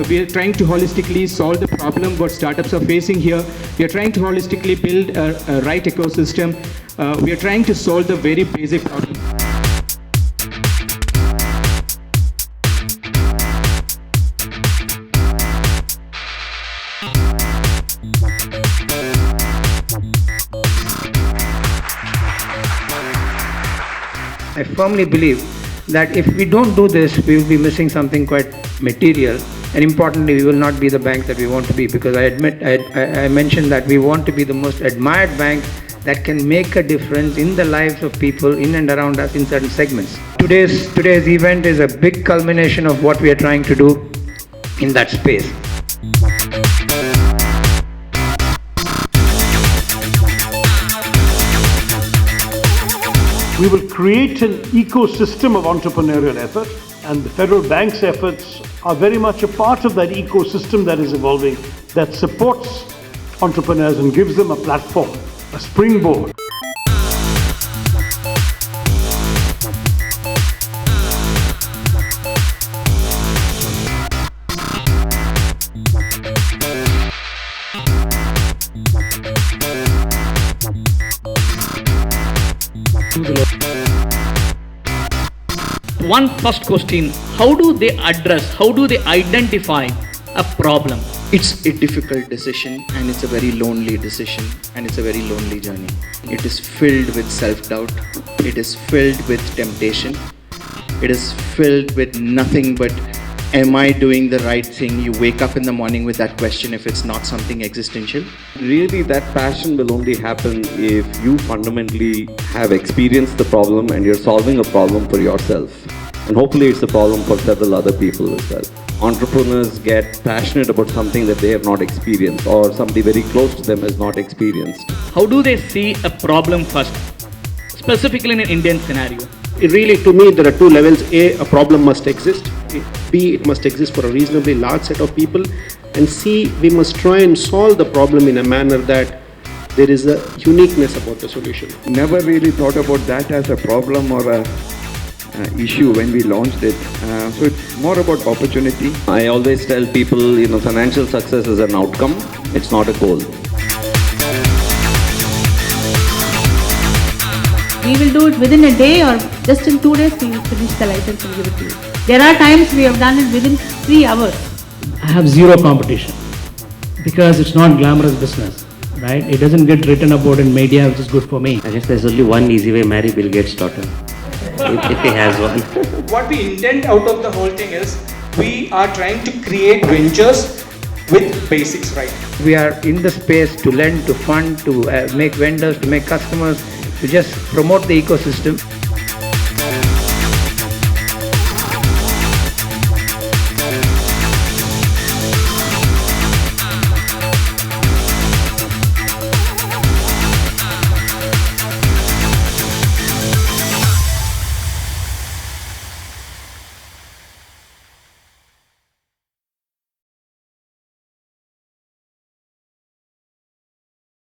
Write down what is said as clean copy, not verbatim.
We are trying to holistically solve the problem what startups are facing here. We are trying to holistically build a right ecosystem. We are trying to solve the very basic problem. I firmly believe that if we don't do this, we will be missing something quite material, and importantly, we will not be the bank that we want to be, because I mentioned that we want to be the most admired bank that can make a difference in the lives of people in and around us in certain segments. Today's event is a big culmination of what we are trying to do in that space. We will create an ecosystem of entrepreneurial effort, and the Federal Bank's efforts are very much a part of that ecosystem that is evolving, that supports entrepreneurs and gives them a platform, a springboard. One first question, how do they identify a problem? It's a difficult decision, and it's a very lonely decision, and it's a very lonely journey. It is filled with self-doubt. It is filled with temptation. It is filled with nothing but, am I doing the right thing? You wake up in the morning with that question if it's not something existential. Really, that passion will only happen if you fundamentally have experienced the problem and you're solving a problem for yourself. And hopefully it's a problem for several other people as well. Entrepreneurs get passionate about something that they have not experienced, or somebody very close to them has not experienced. How do they see a problem first, specifically in an Indian scenario? Really, to me, there are two levels. A problem must exist. B, it must exist for a reasonably large set of people. And C, we must try and solve the problem in a manner that there is a uniqueness about the solution. Never really thought about that as a problem or a issue when we launched it. So it's more about opportunity. I always tell people, financial success is an outcome, it's not a goal. We will do it within a day, or just in 2 days we will finish the license and give it to you. There are times we have done it within 3 hours. I have zero competition because it's not glamorous business, right? It doesn't get written about in media, which is good for me. I guess there's only one easy way: marry Bill Gates' daughter, if he has one. What we intend out of the whole thing is, we are trying to create ventures with basics right. We are in the space to lend, to fund, to make vendors, to make customers, to just promote the ecosystem.